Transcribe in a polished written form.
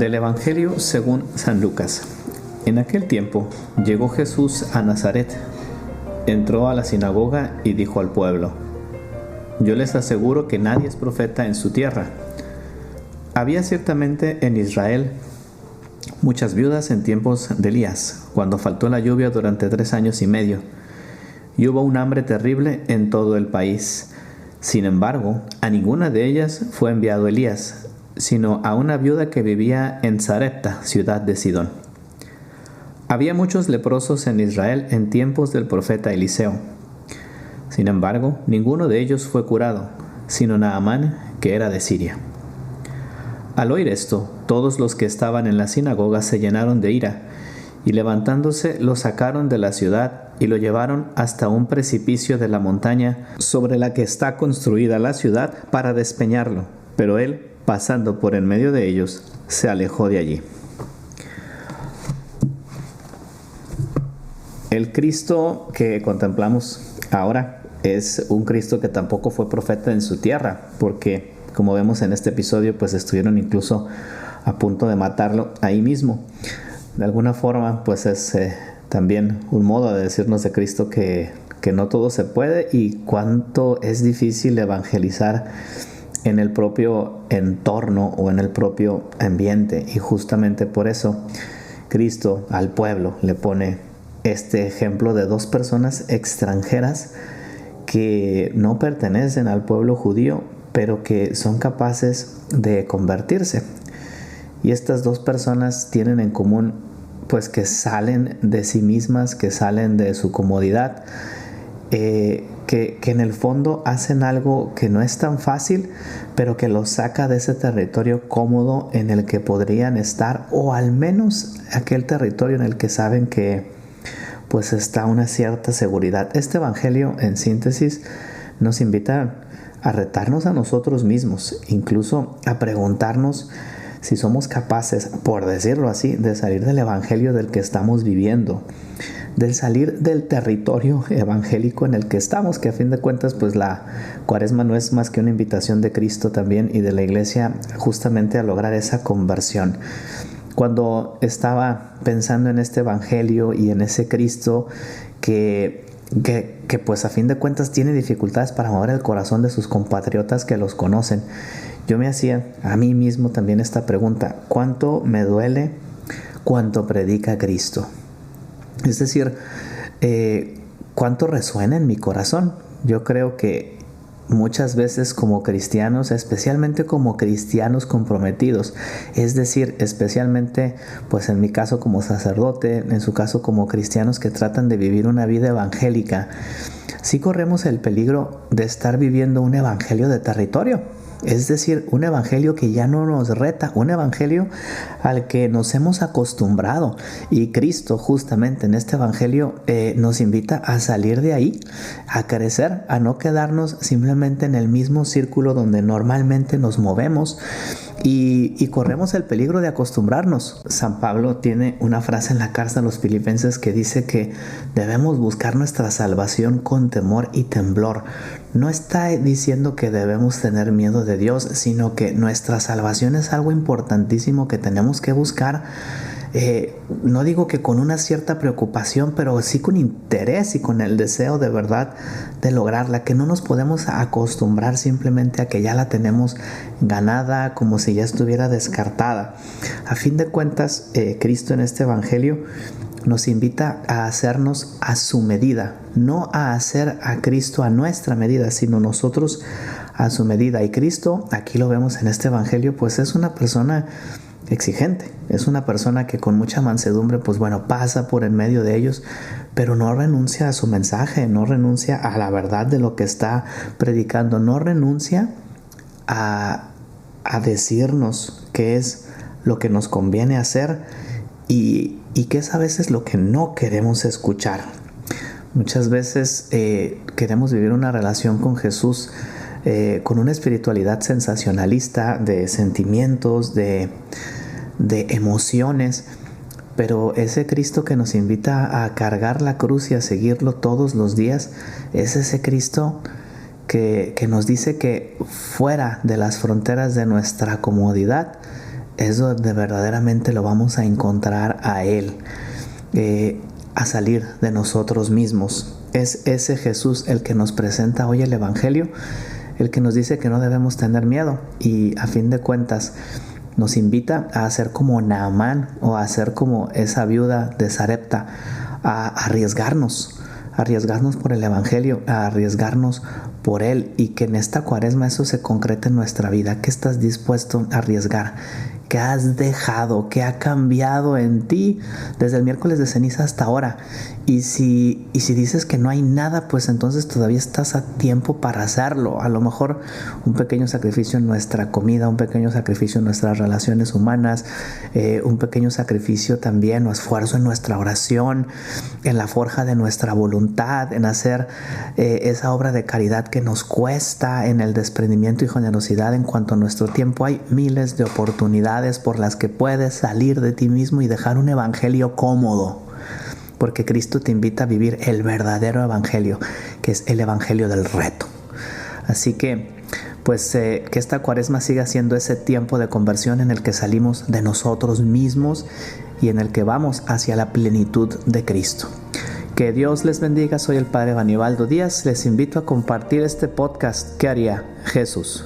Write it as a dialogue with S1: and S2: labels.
S1: Del Evangelio según San Lucas. En aquel tiempo llegó Jesús a Nazaret, entró a la sinagoga y dijo al pueblo: Yo les aseguro que nadie es profeta en su tierra. Había ciertamente en Israel muchas viudas en tiempos de Elías, cuando faltó la lluvia durante 3 años y medio, y hubo un hambre terrible en todo el país. Sin embargo, a ninguna de ellas fue enviado Elías, sino a una viuda que vivía en Sarepta, ciudad de Sidón. Había muchos leprosos en Israel en tiempos del profeta Eliseo. Sin embargo, ninguno de ellos fue curado, sino Naamán, que era de Siria. Al oír esto, todos los que estaban en la sinagoga se llenaron de ira, y levantándose lo sacaron de la ciudad y lo llevaron hasta un precipicio de la montaña sobre la que está construida la ciudad para despeñarlo. Pero él, pasando por en medio de ellos, se alejó de allí. El Cristo que contemplamos ahora es un Cristo que tampoco fue profeta en su tierra, porque como vemos en este episodio, pues estuvieron incluso a punto de matarlo ahí mismo. De alguna forma, pues es también un modo de decirnos de Cristo que no todo se puede y cuánto es difícil evangelizar en el propio entorno o en el propio ambiente. Y justamente por eso Cristo al pueblo le pone este ejemplo de 2 personas extranjeras que no pertenecen al pueblo judío, pero que son capaces de convertirse. Y estas 2 personas tienen en común pues que salen de sí mismas, que salen de su comodidad, que en el fondo hacen algo que no es tan fácil, pero que los saca de ese territorio cómodo en el que podrían estar, o al menos aquel territorio en el que saben que pues está una cierta seguridad. Este evangelio, en síntesis, nos invita a retarnos a nosotros mismos, incluso a preguntarnos si somos capaces, por decirlo así, de salir del evangelio del que estamos viviendo, del salir del territorio evangélico en el que estamos, que a fin de cuentas pues la Cuaresma no es más que una invitación de Cristo también y de la Iglesia justamente a lograr esa conversión. Cuando estaba pensando en este evangelio y en ese Cristo que pues a fin de cuentas tiene dificultades para mover el corazón de sus compatriotas que los conocen, yo me hacía a mí mismo también esta pregunta: ¿cuánto me duele cuanto predica Cristo? Es decir, ¿cuánto resuena en mi corazón? Yo creo que muchas veces como cristianos, especialmente como cristianos comprometidos, es decir, especialmente pues en mi caso como sacerdote, en su caso como cristianos que tratan de vivir una vida evangélica, sí corremos el peligro de estar viviendo un evangelio de territorio. Es decir, un evangelio que ya no nos reta, un evangelio al que nos hemos acostumbrado. Y Cristo justamente en este evangelio nos invita a salir de ahí, a crecer, a no quedarnos simplemente en el mismo círculo donde normalmente nos movemos y corremos el peligro de acostumbrarnos. San Pablo tiene una frase en la carta a los Filipenses que dice que debemos buscar nuestra salvación con temor y temblor. No está diciendo que debemos tener miedo de Dios, sino que nuestra salvación es algo importantísimo que tenemos que buscar. No digo que con una cierta preocupación, pero sí con interés y con el deseo de verdad de lograrla, que no nos podemos acostumbrar simplemente a que ya la tenemos ganada, como si ya estuviera descartada. A fin de cuentas, Cristo en este evangelio nos invita a hacernos a su medida, no a hacer a Cristo a nuestra medida, sino nosotros a su medida. Y Cristo, aquí lo vemos en este evangelio, pues es una persona exigente, es una persona que con mucha mansedumbre pues bueno, pasa por en medio de ellos, pero no renuncia a su mensaje, no renuncia a la verdad de lo que está predicando, no renuncia a decirnos qué es lo que nos conviene hacer y qué es a veces lo que no queremos escuchar. Muchas veces queremos vivir una relación con Jesús con una espiritualidad sensacionalista, de sentimientos, de emociones, pero ese Cristo que nos invita a cargar la cruz y a seguirlo todos los días, es ese Cristo que nos dice que fuera de las fronteras de nuestra comodidad es donde verdaderamente lo vamos a encontrar a Él, a salir de nosotros mismos. Es ese Jesús el que nos presenta hoy el Evangelio, el que nos dice que no debemos tener miedo y a fin de cuentas nos invita a hacer como Naamán o a hacer como esa viuda de Sarepta, a arriesgarnos por el Evangelio, a arriesgarnos por Él, y que en esta Cuaresma eso se concrete en nuestra vida. ¿Qué estás dispuesto a arriesgar? ¿Qué has dejado? ¿Qué ha cambiado en ti desde el miércoles de ceniza hasta ahora? Y si dices que no hay nada, pues entonces todavía estás a tiempo para hacerlo. A lo mejor un pequeño sacrificio en nuestra comida, un pequeño sacrificio en nuestras relaciones humanas, un pequeño sacrificio también o esfuerzo en nuestra oración, en la forja de nuestra voluntad, en hacer esa obra de caridad que nos cuesta, en el desprendimiento y generosidad en cuanto a nuestro tiempo. Hay miles de oportunidades por las que puedes salir de ti mismo y dejar un evangelio cómodo, porque Cristo te invita a vivir el verdadero evangelio, que es el evangelio del reto. Así que pues que esta Cuaresma siga siendo ese tiempo de conversión en el que salimos de nosotros mismos y en el que vamos hacia la plenitud de Cristo. Que Dios les bendiga. Soy el Padre Banibaldo Díaz. Les invito a compartir este podcast. ¿Qué haría Jesús?